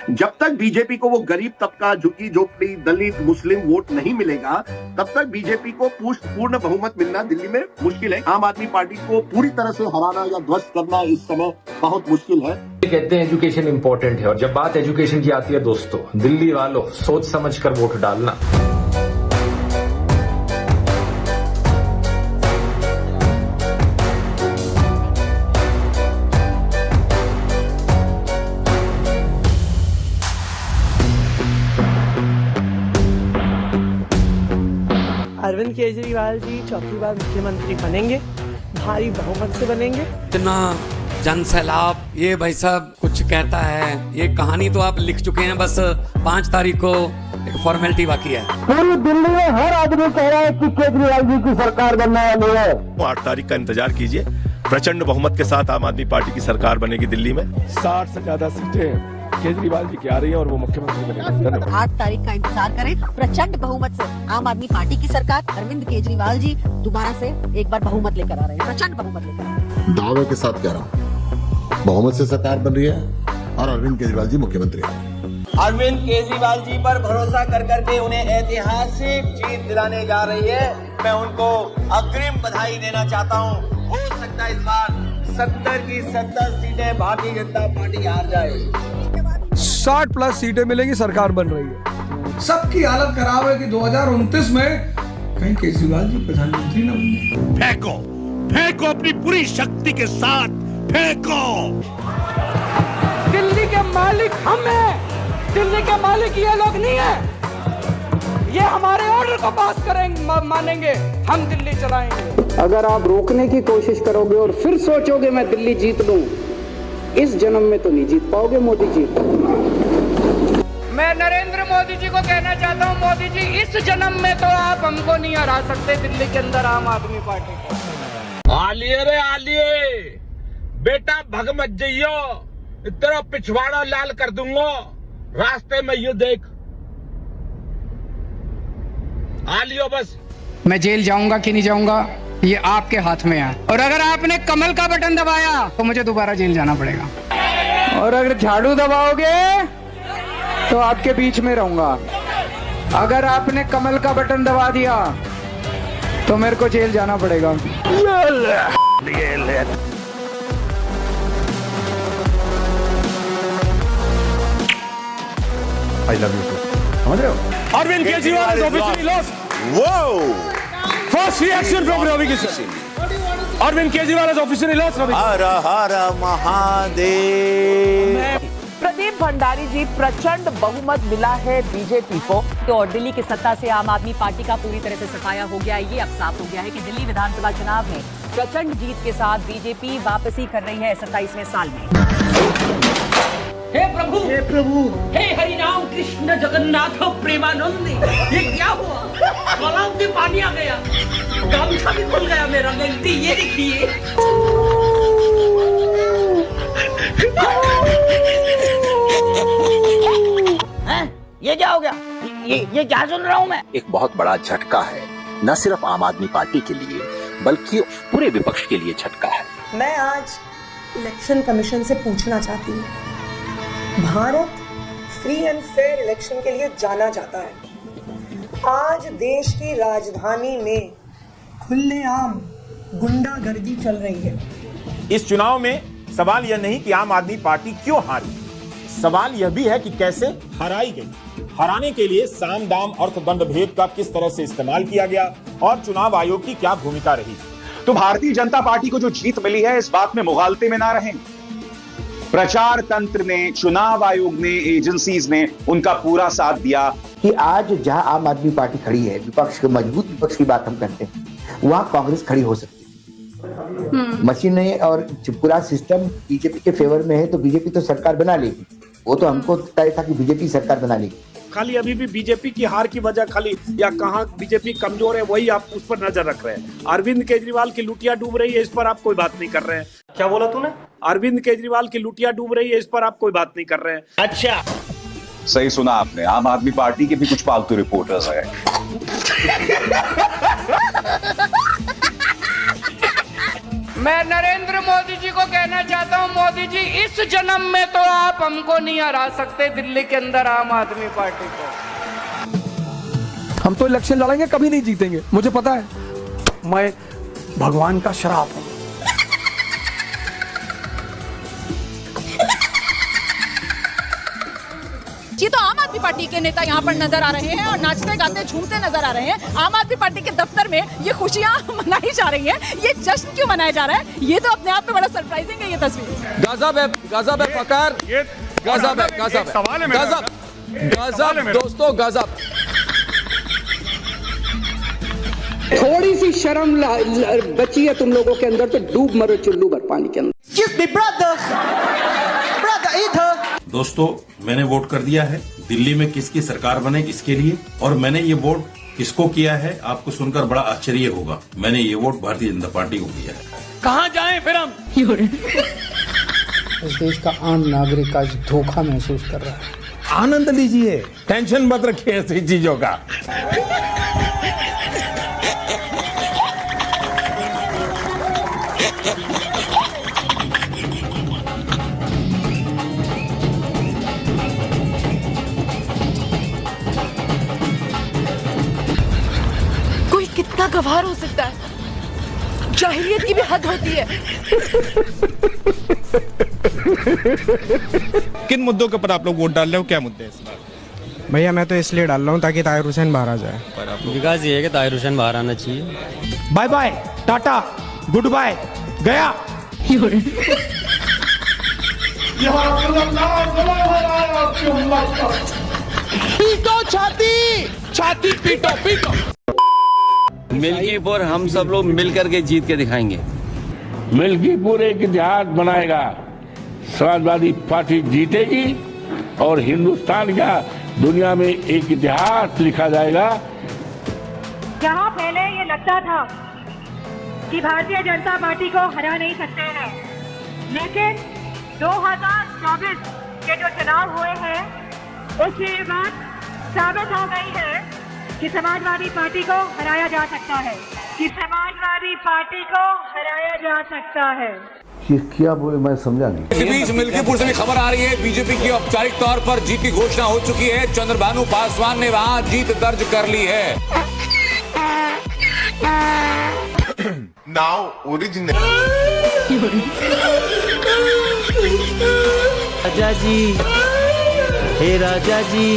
जब तक बीजेपी को वो गरीब तबका, झुग्गी झोपड़ी, दलित, मुस्लिम वोट नहीं मिलेगा, तब तक बीजेपी को पूर्ण बहुमत मिलना दिल्ली में मुश्किल है। आम आदमी पार्टी को पूरी तरह से हराना या ध्वस्त करना इस समय बहुत मुश्किल है। कहते हैं एजुकेशन इंपॉर्टेंट है, और जब बात एजुकेशन की आती है दोस्तों, दिल्ली वालों सोच समझ कर वोट डालना। अरविंद केजरीवाल जी चौथी बार मुख्यमंत्री बनेंगे, भारी बहुमत से बनेंगे। इतना जन सैलाब, ये भाई साहब कुछ कहता है, ये कहानी तो आप लिख चुके हैं, बस 5 तारीख को एक फॉर्मेलिटी बाकी है। पूरी दिल्ली में हर आदमी कह रहा है कि केजरीवाल जी की सरकार बनने वाली है। 8 तारीख का इंतजार कीजिए, प्रचंड बहुमत के साथ आम आदमी पार्टी की सरकार बनेगी दिल्ली में। 60 से ज्यादा सीटें केजरीवाल जी की आ रही है और वो मुख्यमंत्री बनेंगे। 8 तारीख का इंतजार करें, प्रचंड बहुमत से आम आदमी पार्टी की सरकार, अरविंद केजरीवाल जी दोबारा से एक बार बहुमत लेकर आ रहे हैं, प्रचंड बहुमत लेकर आ रहे हैं। दावे के साथ कह रहा हूँ, बहुमत से सरकार बन रही है और अरविंद केजरीवाल जी मुख्यमंत्री हैं। अरविंद केजरीवाल जी पर भरोसा कर करके उन्हें ऐतिहासिक जीत दिलाने जा रही है। मैं उनको अग्रिम बधाई देना चाहता हूँ। हो सकता है इस बार 70 की 70 सीटें भारतीय जनता पार्टी हार जाए। 60+ सीटें मिलेंगी, सरकार बन रही है। सबकी हालत खराब है कि 2029 में कहीं केजरीवाल जी प्रधानमंत्री न बने। फेंको, फेंको अपनी पूरी शक्ति के साथ फेंको। दिल्ली के मालिक हम हैं, दिल्ली के मालिक ये लोग नहीं है। ये हमारे ऑर्डर को पास करेंगे, मानेंगे, हम दिल्ली चलाएंगे। अगर आप रोकने की कोशिश करोगे और फिर सोचोगे मैं दिल्ली जीत लूं, इस जन्म में तो नहीं जीत पाओगे मोदी जी। मैं नरेंद्र मोदी जी को कहना चाहता हूं, मोदी जी इस जन्म में तो आप हमको नहीं हरा सकते दिल्ली के अंदर आम आदमी पार्टी को। आलिए रे आलिए, बेटा भग मत जइयो, तेरा पिछवाड़ा लाल कर दूंगा, रास्ते में यू देख। आलियो बस। मैं जेल जाऊंगा कि नहीं जाऊंगा ये आपके हाथ में है, और अगर आपने कमल का बटन दबाया तो मुझे दोबारा जेल जाना पड़ेगा, और अगर झाड़ू दबाओगे तो आपके बीच में रहूंगा। अगर आपने कमल का बटन दबा दिया तो मेरे को जेल जाना पड़ेगा। आई लव यू टू, समझ रहे हो? Arvind Kejriwal is officially lost. Whoa! First reaction from Ravi Kishan. Arvind Kejriwal is officially lost. हर हर महादेव। प्रदीप भंडारी जी, प्रचंड बहुमत मिला है बीजेपी को, और दिल्ली की सत्ता से आम आदमी पार्टी का पूरी तरह से सफाया हो गया है। ये अब साफ हो गया है कि दिल्ली विधानसभा चुनाव में प्रचंड जीत के साथ बीजेपी वापसी कर रही है 27वें साल में। हे प्रभु, हे प्रभु, हे हरि राम कृष्ण जगन्नाथ प्रेमानंद, ये क्या हुआ? गलाव में पानी आ गया, गामछा भी खुल गया मेरा, गलती ये देखिए। ये क्या हो गया? ये क्या सुन रहा हूँ मैं? एक बहुत बड़ा झटका है, न सिर्फ आम आदमी पार्टी के लिए बल्कि पूरे विपक्ष के लिए झटका है। मैं आज इलेक्शन कमीशन से पूछना चाहती हूँ, Bharat free and fair election के लिए जाना जाता है। आज देश की राजधानी में खुलेआम गुंडागर्दी चल रही है। इस चुनाव में सवाल यह नहीं कि आम आदमी पार्टी क्यों हारी, सवाल यह भी है कि कैसे हराई गई। हराने के लिए साम दाम अर्थ दंड भेद का किस तरह से इस्तेमाल किया गया और चुनाव आयोग की क्या भूमिका रही। तो भारतीय जनता पार्टी को जो जीत मिली है, इस बात में मुगालते में ना रहें। प्रचार तंत्र ने, चुनाव आयोग ने, एजेंसीज ने उनका पूरा साथ दिया कि आज जहां आम आदमी पार्टी खड़ी है, विपक्ष के मजबूत विपक्ष की बात हम करते हैं, वहां कांग्रेस खड़ी हो सकती है। मशीन और पूरा सिस्टम बीजेपी के फेवर में है, तो बीजेपी तो सरकार बना लेगी। वो तो हमको तय था कि बीजेपी सरकार बना लेगी। खाली अभी भी बीजेपी की हार की वजह खाली या कहाँ बीजेपी कमजोर है वही आप उस पर नजर रख रहे हैं। अरविंद केजरीवाल की लुटिया डूब रही है, इस पर आप कोई बात नहीं कर रहे हैं। क्या बोला तूने? अरविंद केजरीवाल की लुटिया डूब रही है, इस पर आप कोई बात नहीं कर रहे हैं। अच्छा, सही सुना आपने, आम आदमी पार्टी के भी कुछ फालतू रिपोर्टर्स हैं। मैं नरेंद्र मोदी जी को कहना चाहता हूं, मोदी जी इस जन्म में तो आप हमको नहीं हरा सकते दिल्ली के अंदर आम आदमी पार्टी को। हम तो इलेक्शन लड़ेंगे, कभी नहीं जीतेंगे, मुझे पता है। मैं भगवान का श्राप हूं। जी तो आम आदमी पार्टी के नेता यहाँ पर नजर आ रहे हैं और नाचते गाते झूमते नजर आ रहे हैं। आम आदमी पार्टी के दफ्तर में ये खुशियां मनाई जा रही हैं, ये जश्न क्यों मनाया जा रहा है, ये तो अपने आप में बड़ा सरप्राइजिंग है ये तस्वीर। गजब है फकर, गजब है, गजब है, गजब, गजब दोस्तों, गजब। थोड़ी सी शर्म बची है तुम लोगों के अंदर तो डूब मरो चुल्लू भर पानी के अंदर। दोस्तों, मैंने वोट कर दिया है। दिल्ली में किसकी सरकार बने इसके लिए, और मैंने ये वोट किसको किया है आपको सुनकर बड़ा आश्चर्य होगा। मैंने ये वोट भारतीय जनता पार्टी को किया है। कहाँ जाएं फिर हम? इस देश का आम नागरिक आज धोखा महसूस कर रहा है। आनंद लीजिए, टेंशन मत रखिए ऐसी चीजों का। कोई कितना गवार हो सकता है, जाहिलियत की भी हद होती है। किन मुद्दों के ऊपर आप लोग वोट डाल रहे हो, क्या मुद्दे हैं इस बार? भैया मैं तो इसलिए डाल रहा हूँ ताकि ताहिर हुसैन बाहर आ जाए। विकास ये है कि ताहिर हुसैन बाहर आना चाहिए। Bye bye, tata, goodbye, गया। पीटो छाती, छाती पीटो, पीटो। मिल्कीपुर हम सब लोग मिलकर के जीत के दिखाएंगे। मिल्कीपुर एक इतिहास बनाएगा, समाजवादी पार्टी जीतेगी और हिंदुस्तान का दुनिया में एक इतिहास लिखा जाएगा। जहां पहले ये लगता था कि भारतीय जनता पार्टी को हरा नहीं सकते हैं, लेकिन 2024 के जो चुनाव हुए हैं उससे ये बात साबित हो गई है कि समाजवादी पार्टी को हराया जा सकता है, कि समाजवादी पार्टी को हराया जा सकता है। ये क्या बोले, मैं समझा नहीं। इस बीच मिल्कीपुर से भी खबर आ रही है, बीजेपी की औपचारिक तौर पर जीत की घोषणा हो चुकी है। चंद्रभानु पासवान ने वहां जीत दर्ज कर ली है। नाउ ओरिजिनल राजा जी, हे राजा जी।